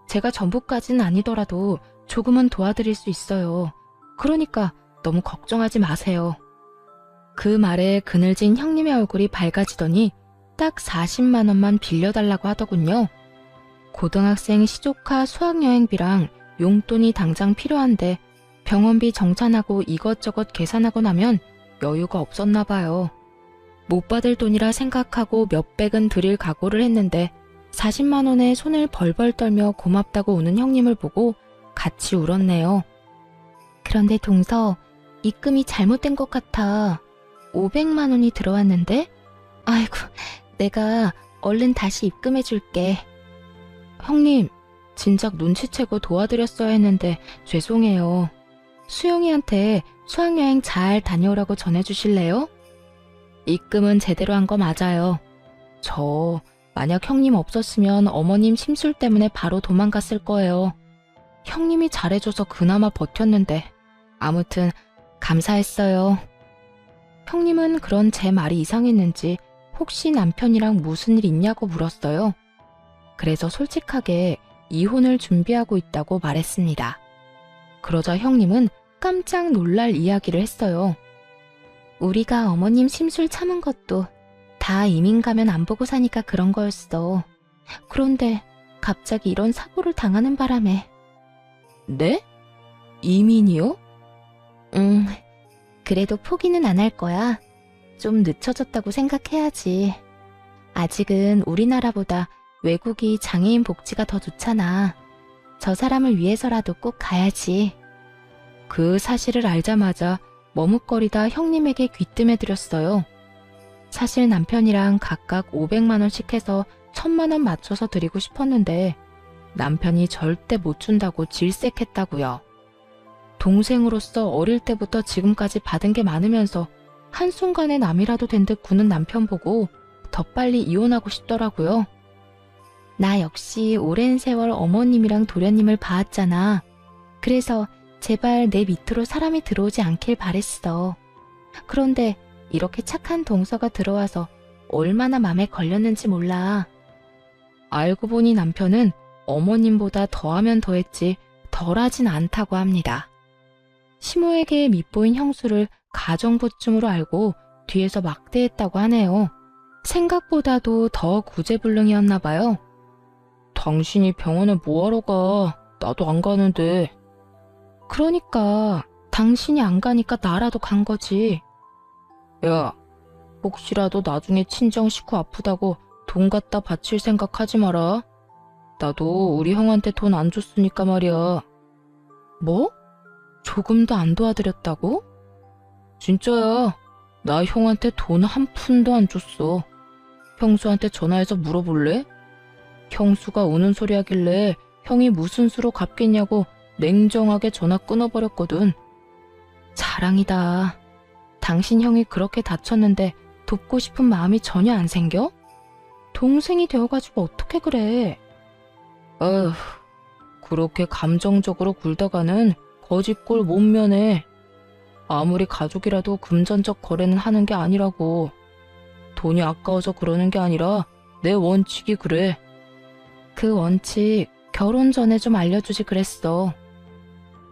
제가 전부까지는 아니더라도 조금은 도와드릴 수 있어요. 그러니까 너무 걱정하지 마세요. 그 말에 그늘진 형님의 얼굴이 밝아지더니 딱 40만 원만 빌려달라고 하더군요. 고등학생 시조카 수학여행비랑 용돈이 당장 필요한데 병원비 정산하고 이것저것 계산하고 나면 여유가 없었나 봐요. 못 받을 돈이라 생각하고 몇백은 드릴 각오를 했는데 40만 원에 손을 벌벌 떨며 고맙다고 우는 형님을 보고 같이 울었네요. 그런데 동서, 입금이 잘못된 것 같아. 500만 원이 들어왔는데? 아이고, 내가 얼른 다시 입금해 줄게. 형님, 진작 눈치채고 도와드렸어야 했는데 죄송해요. 수영이한테 수학여행 잘 다녀오라고 전해주실래요? 입금은 제대로 한 거 맞아요. 저 만약 형님 없었으면 어머님 심술 때문에 바로 도망갔을 거예요. 형님이 잘해줘서 그나마 버텼는데 아무튼 감사했어요. 형님은 그런 제 말이 이상했는지 혹시 남편이랑 무슨 일 있냐고 물었어요. 그래서 솔직하게 이혼을 준비하고 있다고 말했습니다. 그러자 형님은 깜짝 놀랄 이야기를 했어요. 우리가 어머님 심술 참은 것도 다 이민 가면 안 보고 사니까 그런 거였어. 그런데 갑자기 이런 사고를 당하는 바람에. 네? 이민이요? 그래도 포기는 안 할 거야. 좀 늦춰졌다고 생각해야지. 아직은 우리나라보다 외국이 장애인 복지가 더 좋잖아. 저 사람을 위해서라도 꼭 가야지. 그 사실을 알자마자 머뭇거리다 형님에게 귀뜸해드렸어요. 사실 남편이랑 각각 500만 원씩 해서 1000만 원 맞춰서 드리고 싶었는데 남편이 절대 못 준다고 질색했다고요. 동생으로서 어릴 때부터 지금까지 받은 게 많으면서 한순간에 남이라도 된 듯 구는 남편 보고 더 빨리 이혼하고 싶더라고요. 나 역시 오랜 세월 어머님이랑 도련님을 봐왔잖아. 그래서 제발 내 밑으로 사람이 들어오지 않길 바랬어. 그런데 이렇게 착한 동서가 들어와서 얼마나 맘에 걸렸는지 몰라. 알고 보니 남편은 어머님보다 더하면 더했지 덜하진 않다고 합니다. 시모에게 밉보인 형수를 가정부쯤으로 알고 뒤에서 막대했다고 하네요. 생각보다도 더 구제불능이었나 봐요. 당신이 병원에 뭐하러 가? 나도 안 가는데. 그러니까 당신이 안 가니까 나라도 간 거지. 야, 혹시라도 나중에 친정 식구 아프다고 돈 갖다 바칠 생각하지 마라. 나도 우리 형한테 돈 안 줬으니까 말이야. 뭐? 조금도 안 도와드렸다고? 진짜야. 나 형한테 돈 한 푼도 안 줬어. 형수한테 전화해서 물어볼래? 형수가 우는 소리 하길래 형이 무슨 수로 갚겠냐고 냉정하게 전화 끊어버렸거든. 자랑이다. 당신 형이 그렇게 다쳤는데 돕고 싶은 마음이 전혀 안 생겨? 동생이 되어가지고 어떻게 그래? 어휴, 그렇게 감정적으로 굴다가는 거짓골 못 면해. 아무리 가족이라도 금전적 거래는 하는 게 아니라고. 돈이 아까워서 그러는 게 아니라 내 원칙이 그래. 그 원칙 결혼 전에 좀 알려주지 그랬어.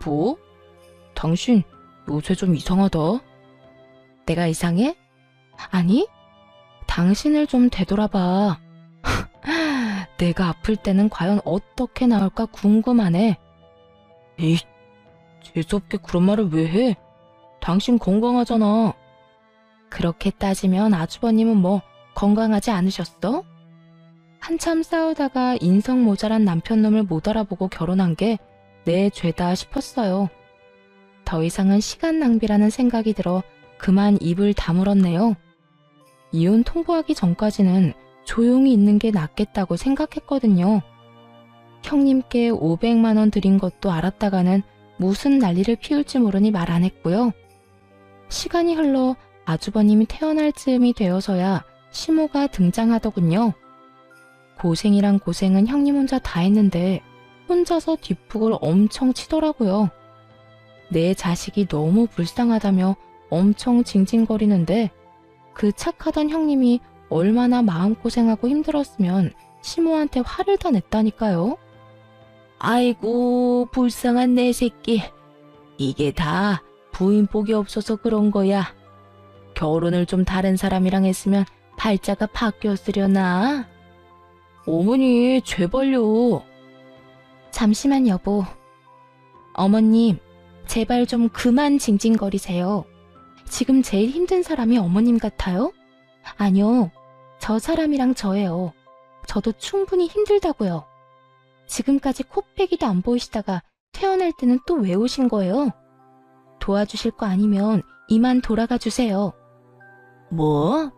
뭐? 당신 요새 좀 이상하다. 내가 이상해? 아니, 당신을 좀 되돌아봐. 내가 아플 때는 과연 어떻게 나올까 궁금하네. 에이, 재수없게 그런 말을 왜 해? 당신 건강하잖아. 그렇게 따지면 아주버님은 뭐 건강하지 않으셨어? 한참 싸우다가 인성 모자란 남편놈을 못 알아보고 결혼한 게 내 죄다 싶었어요. 더 이상은 시간 낭비라는 생각이 들어 그만 입을 다물었네요. 이혼 통보하기 전까지는 조용히 있는 게 낫겠다고 생각했거든요. 형님께 500만 원 드린 것도 알았다가는 무슨 난리를 피울지 모르니 말 안 했고요. 시간이 흘러 아주버님이 태어날 즈음이 되어서야 시모가 등장하더군요. 고생이란 고생은 형님 혼자 다 했는데 혼자서 뒷북을 엄청 치더라고요. 내 자식이 너무 불쌍하다며 엄청 징징거리는데 그 착하던 형님이 얼마나 마음고생하고 힘들었으면 시모한테 화를 다 냈다니까요. 아이고, 불쌍한 내 새끼. 이게 다 부인 복이 없어서 그런 거야. 결혼을 좀 다른 사람이랑 했으면 팔자가 바뀌었으려나? 어머니, 제발요. 잠시만 여보. 어머님, 제발 좀 그만 징징거리세요. 지금 제일 힘든 사람이 어머님 같아요? 아니요, 저 사람이랑 저예요. 저도 충분히 힘들다고요. 지금까지 코빼기도 안 보이시다가 태어날 때는 또 왜 오신 거예요? 도와주실 거 아니면 이만 돌아가 주세요. 뭐?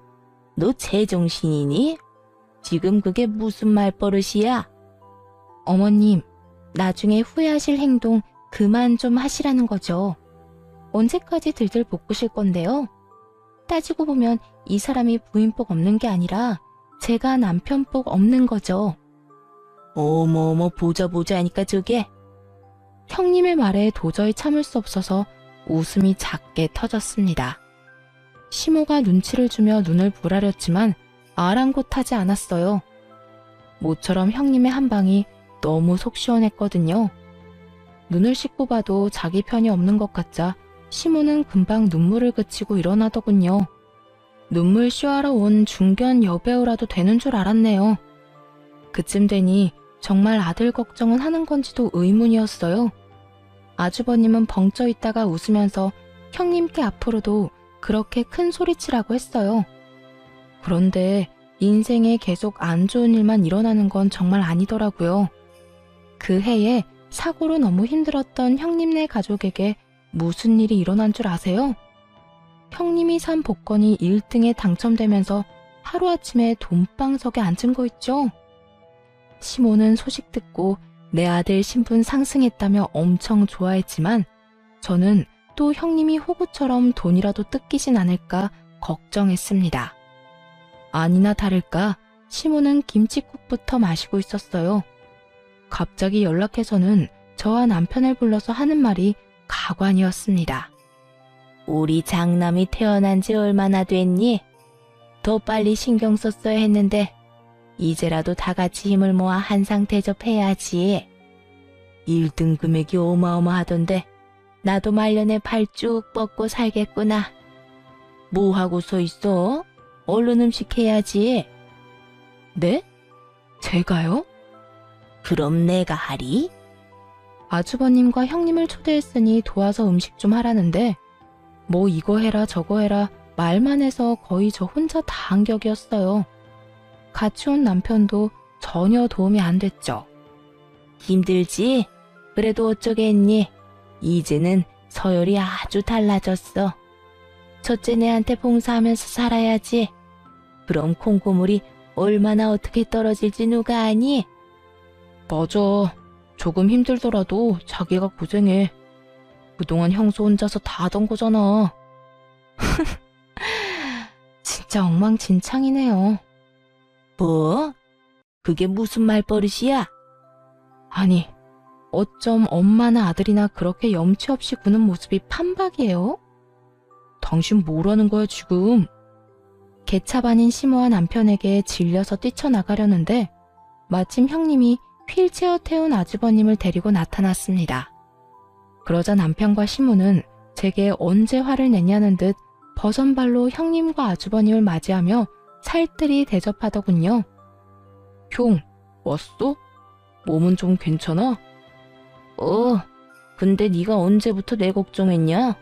너 제정신이니? 지금 그게 무슨 말버릇이야? 어머님, 나중에 후회하실 행동 그만 좀 하시라는 거죠. 언제까지 들들 볶으실 건데요? 따지고 보면 이 사람이 부인복 없는 게 아니라 제가 남편복 없는 거죠. 어머어머, 보자 하니까 저게. 형님의 말에 도저히 참을 수 없어서 웃음이 작게 터졌습니다. 시모가 눈치를 주며 눈을 부라렸지만 아랑곳하지 않았어요. 모처럼 형님의 한 방이 너무 속 시원했거든요. 눈을 씻고 봐도 자기 편이 없는 것 같자 시모는 금방 눈물을 그치고 일어나더군요. 눈물 쇼하러 온 중견 여배우라도 되는 줄 알았네요. 그쯤 되니 정말 아들 걱정은 하는 건지도 의문이었어요. 아주버님은 벙쪄 있다가 웃으면서 형님께 앞으로도 그렇게 큰 소리치라고 했어요. 그런데 인생에 계속 안 좋은 일만 일어나는 건 정말 아니더라고요. 그 해에 사고로 너무 힘들었던 형님네 가족에게 무슨 일이 일어난 줄 아세요? 형님이 산 복권이 1등에 당첨되면서 하루아침에 돈방석에 앉은 거 있죠? 시모는 소식 듣고 내 아들 신분 상승했다며 엄청 좋아했지만 저는 또 형님이 호구처럼 돈이라도 뜯기진 않을까 걱정했습니다. 아니나 다를까 시모는 김칫국부터 마시고 있었어요. 갑자기 연락해서는 저와 남편을 불러서 하는 말이 가관이었습니다. 우리 장남이 태어난 지 얼마나 됐니? 더 빨리 신경 썼어야 했는데 이제라도 다 같이 힘을 모아 한상 대접해야지. 1등 금액이 어마어마하던데 나도 말년에 발 쭉 뻗고 살겠구나. 뭐 하고 서 있어? 얼른 음식 해야지. 네? 제가요? 그럼 내가 하리? 아주버님과 형님을 초대했으니 도와서 음식 좀 하라는데 뭐 이거 해라 저거 해라 말만 해서 거의 저 혼자 다 한 격이었어요. 같이 온 남편도 전혀 도움이 안 됐죠. 힘들지? 그래도 어쩌겠니? 이제는 서열이 아주 달라졌어. 첫째 내한테 봉사하면서 살아야지. 그럼 콩고물이 얼마나 어떻게 떨어질지 누가 아니? 맞아. 조금 힘들더라도 자기가 고생해. 그동안 형수 혼자서 다 하던 거잖아. 진짜 엉망진창이네요. 뭐? 그게 무슨 말버릇이야? 아니, 어쩜 엄마나 아들이나 그렇게 염치 없이 구는 모습이 판박이에요? 당신 뭐라는 거야 지금? 개차반인 시모와 남편에게 질려서 뛰쳐나가려는데 마침 형님이 휠체어 태운 아주버님을 데리고 나타났습니다. 그러자 남편과 시모는 제게 언제 화를 내냐는 듯 버선발로 형님과 아주버님을 맞이하며 살뜰히 대접하더군요. 형, 왔어? 몸은 좀 괜찮아? 근데 네가 언제부터 내 걱정했냐?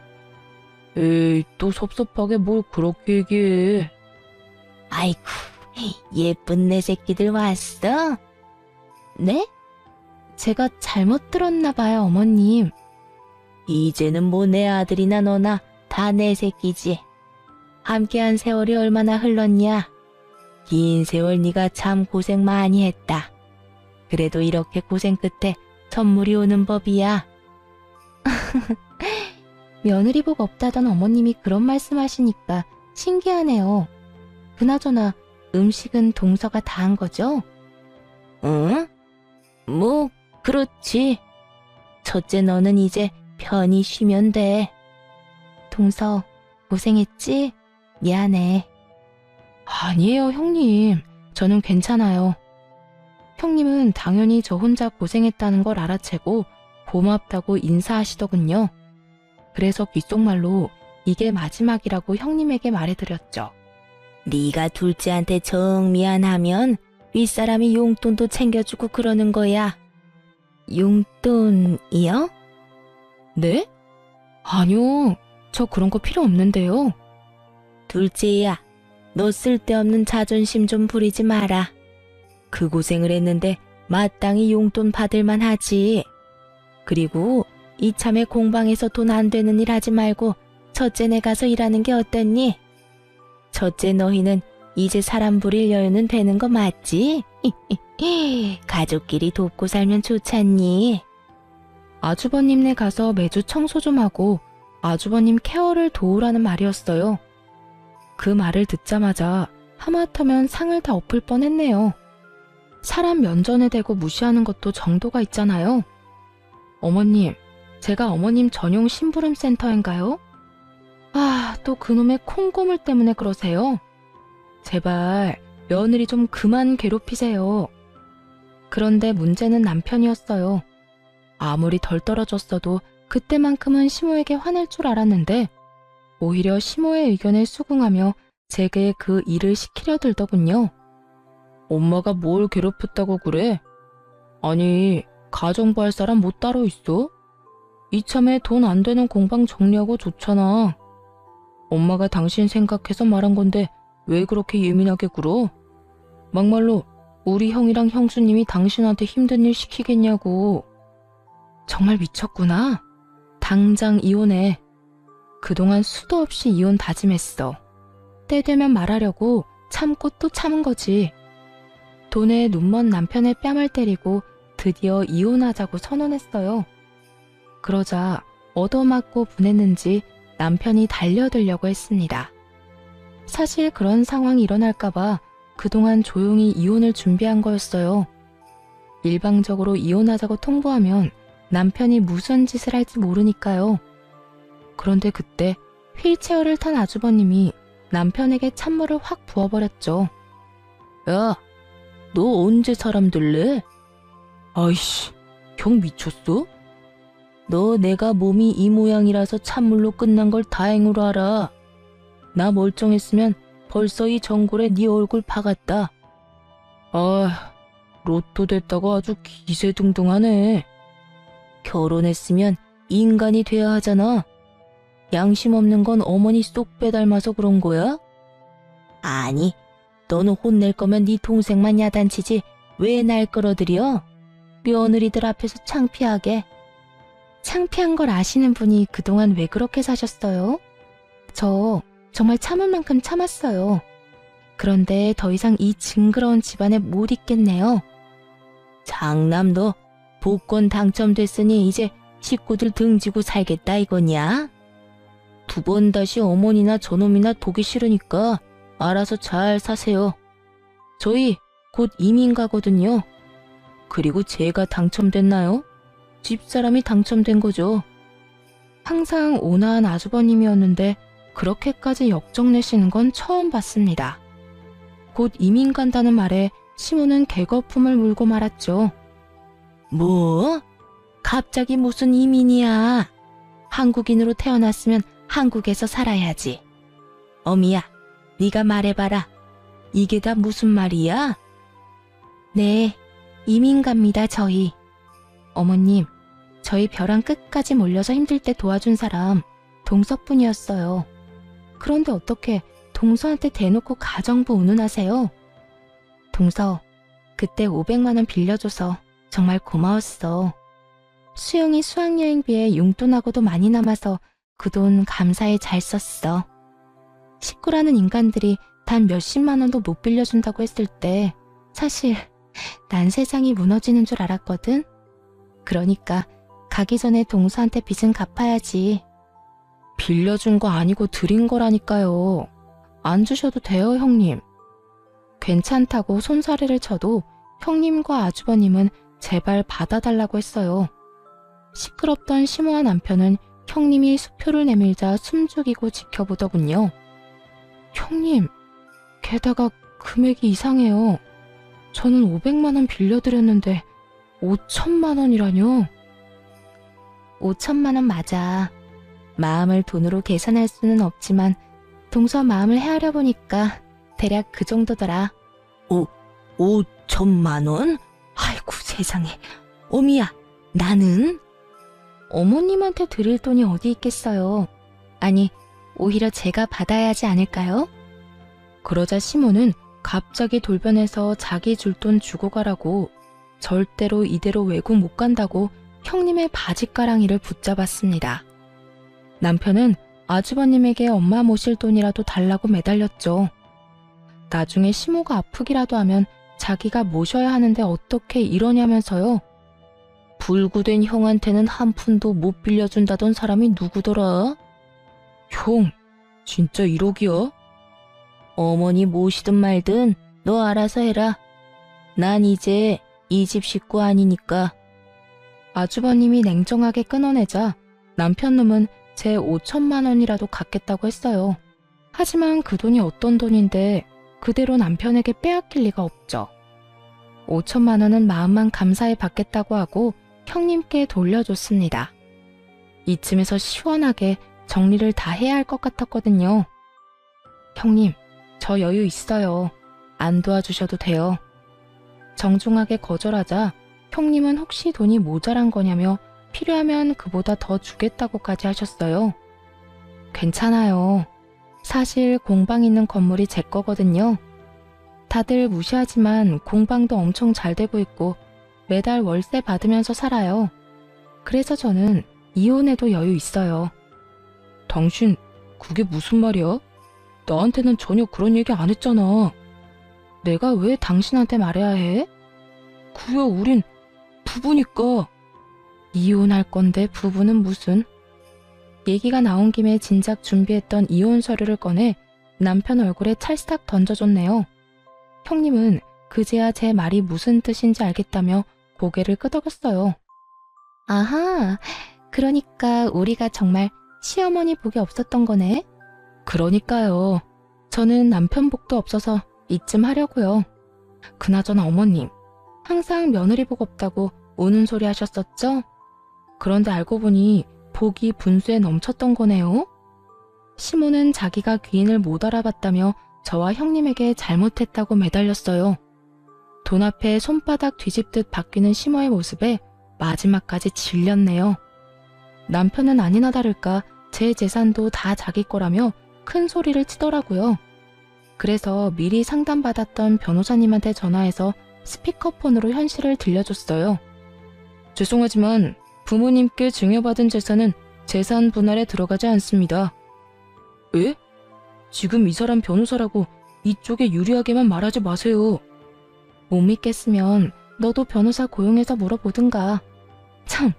에이, 또 섭섭하게 뭘 그렇게 얘기해. 아이쿠, 예쁜 내 새끼들 왔어? 네? 제가 잘못 들었나 봐요, 어머님. 이제는 뭐 내 아들이나 너나 다 내 새끼지. 함께한 세월이 얼마나 흘렀냐? 긴 세월 네가 참 고생 많이 했다. 그래도 이렇게 고생 끝에 선물이 오는 법이야. 며느리 복 없다던 어머님이 그런 말씀하시니까 신기하네요. 그나저나 음식은 동서가 다 한 거죠? 응? 뭐 그렇지. 첫째 너는 이제 편히 쉬면 돼. 동서, 고생했지? 미안해. 아니에요, 형님. 저는 괜찮아요. 형님은 당연히 저 혼자 고생했다는 걸 알아채고 고맙다고 인사하시더군요. 그래서 귓속말로 이게 마지막이라고 형님에게 말해드렸죠. 네가 둘째한테 정 미안하면 윗사람이 용돈도 챙겨주고 그러는 거야. 용돈이요? 네? 아니요. 저 그런 거 필요 없는데요. 둘째야, 너 쓸데없는 자존심 좀 부리지 마라. 그 고생을 했는데 마땅히 용돈 받을만 하지. 그리고 이참에 공방에서 돈 안 되는 일 하지 말고 첫째네 가서 일하는 게 어떻니? 첫째 너희는 이제 사람 부릴 여유는 되는 거 맞지? 가족끼리 돕고 살면 좋잖니. 아주버님네 가서 매주 청소 좀 하고 아주버님 케어를 도우라는 말이었어요. 그 말을 듣자마자 하마터면 상을 다 엎을 뻔했네요. 사람 면전에 대고 무시하는 것도 정도가 있잖아요. 어머님, 제가 어머님 전용 심부름 센터인가요? 아, 또 그놈의 콩고물 때문에 그러세요? 제발 며느리 좀 그만 괴롭히세요. 그런데 문제는 남편이었어요. 아무리 덜 떨어졌어도 그때만큼은 시모에게 화낼 줄 알았는데 오히려 시모의 의견에 수긍하며 제게 그 일을 시키려 들더군요. 엄마가 뭘 괴롭혔다고 그래? 아니, 가정부 할 사람 뭐 따로 있어? 이참에 돈 안 되는 공방 정리하고 좋잖아. 엄마가 당신 생각해서 말한 건데 왜 그렇게 예민하게 굴어? 막말로 우리 형이랑 형수님이 당신한테 힘든 일 시키겠냐고. 정말 미쳤구나. 당장 이혼해. 그동안 수도 없이 이혼 다짐했어. 때 되면 말하려고 참고 또 참은 거지. 돈에 눈먼 남편의 뺨을 때리고 드디어 이혼하자고 선언했어요. 그러자 얻어맞고 분했는지 남편이 달려들려고 했습니다. 사실 그런 상황이 일어날까봐 그동안 조용히 이혼을 준비한 거였어요. 일방적으로 이혼하자고 통보하면 남편이 무슨 짓을 할지 모르니까요. 그런데 그때 휠체어를 탄 아주버님이 남편에게 찬물을 확 부어버렸죠. 야, 너 언제 사람 될래? 아이씨, 형 미쳤어? 너 내가 몸이 이 모양이라서 찬물로 끝난 걸 다행으로 알아. 나 멀쩡했으면 벌써 이 전골에 네 얼굴 박았다. 아, 로또 됐다고 아주 기세등등하네. 결혼했으면 인간이 돼야 하잖아. 양심 없는 건 어머니 쏙 빼닮아서 그런 거야? 아니, 너는 혼낼 거면 네 동생만 야단치지 왜 날 끌어들여? 며느리들 앞에서 창피하게. 창피한 걸 아시는 분이 그동안 왜 그렇게 사셨어요? 저 정말 참을 만큼 참았어요. 그런데 더 이상 이 징그러운 집안에 못 있겠네요. 장남 너 복권 당첨됐으니 이제 식구들 등지고 살겠다 이거냐? 두 번 다시 어머니나 저놈이나 보기 싫으니까 알아서 잘 사세요. 저희 곧 이민 가거든요. 그리고 제가 당첨됐나요? 집사람이 당첨된 거죠. 항상 온화한 아주버님이었는데 그렇게까지 역정내시는 건 처음 봤습니다. 곧 이민 간다는 말에 시모는 개거품을 물고 말았죠. 뭐? 갑자기 무슨 이민이야? 한국인으로 태어났으면 한국에서 살아야지. 어미야, 네가 말해봐라. 이게 다 무슨 말이야? 네, 이민 갑니다, 저희. 어머님, 저희 벼랑 끝까지 몰려서 힘들 때 도와준 사람 동서뿐이었어요. 그런데 어떻게 동서한테 대놓고 가정부 운운하세요? 동서, 그때 500만 원 빌려줘서 정말 고마웠어. 수영이 수학여행비에 용돈하고도 많이 남아서 그 돈 감사히 잘 썼어. 식구라는 인간들이 단 몇십만 원도 못 빌려준다고 했을 때 사실 난 세상이 무너지는 줄 알았거든. 그러니까 가기 전에 동서한테 빚은 갚아야지. 빌려준 거 아니고 드린 거라니까요. 안 주셔도 돼요, 형님. 괜찮다고 손사래를 쳐도 형님과 아주버님은 제발 받아달라고 했어요. 시끄럽던 시모와 남편은 형님이 수표를 내밀자 숨죽이고 지켜보더군요. 형님, 게다가 금액이 이상해요. 저는 500만 원 빌려드렸는데 5천만 원이라뇨? 5천만 원 맞아. 마음을 돈으로 계산할 수는 없지만 동서 마음을 헤아려 보니까 대략 그 정도더라. 5천만 원? 아이고 세상에. 어미야, 나는? 어머님한테 드릴 돈이 어디 있겠어요. 아니, 오히려 제가 받아야 하지 않을까요? 그러자 시모는 갑자기 돌변해서 자기 줄 돈 주고 가라고 절대로 이대로 외국 못 간다고 형님의 바지가랑이를 붙잡았습니다. 남편은 아주버님에게 엄마 모실 돈이라도 달라고 매달렸죠. 나중에 시모가 아프기라도 하면 자기가 모셔야 하는데 어떻게 이러냐면서요. 불구된 형한테는 한 푼도 못 빌려준다던 사람이 누구더라? 형, 진짜 1억이야? 어머니 모시든 말든 너 알아서 해라. 난 이제 이 집 식구 아니니까. 아주버님이 냉정하게 끊어내자 남편 놈은 제 5천만 원이라도 갚겠다고 했어요. 하지만 그 돈이 어떤 돈인데 그대로 남편에게 빼앗길 리가 없죠. 5천만 원은 마음만 감사히 받겠다고 하고 형님께 돌려줬습니다. 이쯤에서 시원하게 정리를 다 해야 할 것 같았거든요. 형님, 저 여유 있어요. 안 도와주셔도 돼요. 정중하게 거절하자 형님은 혹시 돈이 모자란 거냐며 필요하면 그보다 더 주겠다고까지 하셨어요. 괜찮아요. 사실 공방 있는 건물이 제 거거든요. 다들 무시하지만 공방도 엄청 잘 되고 있고 매달 월세 받으면서 살아요. 그래서 저는 이혼해도 여유 있어요. 당신 그게 무슨 말이야? 나한테는 전혀 그런 얘기 안 했잖아. 내가 왜 당신한테 말해야 해? 그야 우린 부부니까. 이혼할 건데 부부는 무슨. 얘기가 나온 김에 진작 준비했던 이혼 서류를 꺼내 남편 얼굴에 찰싹 던져줬네요. 형님은 그제야 제 말이 무슨 뜻인지 알겠다며 고개를 끄덕였어요. 아하, 그러니까 우리가 정말 시어머니 복이 없었던 거네. 그러니까요. 저는 남편 복도 없어서 이쯤 하려고요. 그나저나 어머님, 항상 며느리 복 없다고 우는 소리 하셨었죠? 그런데 알고 보니 복이 분수에 넘쳤던 거네요. 시모는 자기가 귀인을 못 알아봤다며 저와 형님에게 잘못했다고 매달렸어요. 돈 앞에 손바닥 뒤집듯 바뀌는 시모의 모습에 마지막까지 질렸네요. 남편은 아니나 다를까 제 재산도 다 자기 거라며 큰 소리를 치더라고요. 그래서 미리 상담받았던 변호사님한테 전화해서 스피커폰으로 현실을 들려줬어요. 죄송하지만 부모님께 증여받은 재산은 재산 분할에 들어가지 않습니다. 에? 지금 이 사람 변호사라고 이쪽에 유리하게만 말하지 마세요. 못 믿겠으면 너도 변호사 고용해서 물어보든가. 참,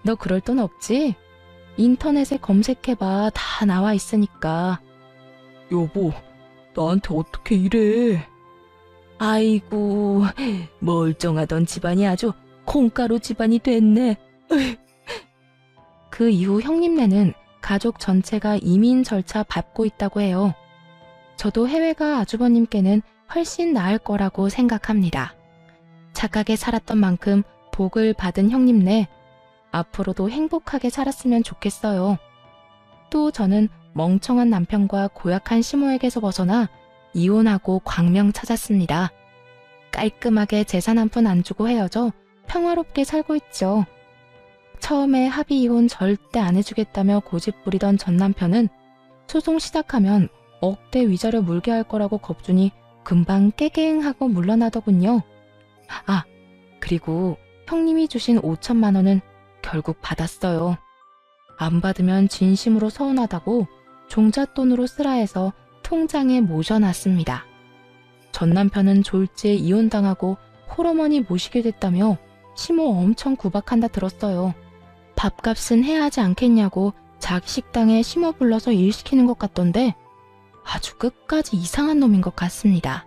너 그럴 돈 없지? 인터넷에 검색해봐. 다 나와 있으니까. 여보, 나한테 어떻게 이래? 아이고, 멀쩡하던 집안이 아주 콩가루 집안이 됐네. 그 이후 형님네는 가족 전체가 이민 절차 밟고 있다고 해요. 저도 해외가 아주버님께는 훨씬 나을 거라고 생각합니다. 착하게 살았던 만큼 복을 받은 형님네, 앞으로도 행복하게 살았으면 좋겠어요. 또 저는 멍청한 남편과 고약한 시모에게서 벗어나 이혼하고 광명 찾았습니다. 깔끔하게 재산 한 푼 안 주고 헤어져 평화롭게 살고 있죠. 처음에 합의 이혼 절대 안 해주겠다며 고집 부리던 전 남편은 소송 시작하면 억대 위자료 물게 할 거라고 겁주니 금방 깨갱하고 물러나더군요. 아, 그리고 형님이 주신 5천만 원은 결국 받았어요. 안 받으면 진심으로 서운하다고 종잣돈으로 쓰라 해서 통장에 모셔놨습니다. 전 남편은 졸지에 이혼당하고 홀어머니 모시게 됐다며 시모 엄청 구박한다 들었어요. 밥값은 해야 하지 않겠냐고 자기 식당에 시모 불러서 일 시키는 것 같던데 아주 끝까지 이상한 놈인 것 같습니다.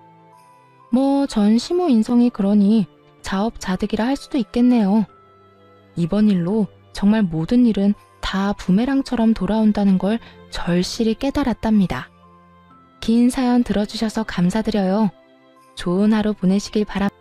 뭐 전 시모 인성이 그러니 자업자득이라 할 수도 있겠네요. 이번 일로 정말 모든 일은 다 부메랑처럼 돌아온다는 걸 절실히 깨달았답니다. 긴 사연 들어주셔서 감사드려요. 좋은 하루 보내시길 바랍니다.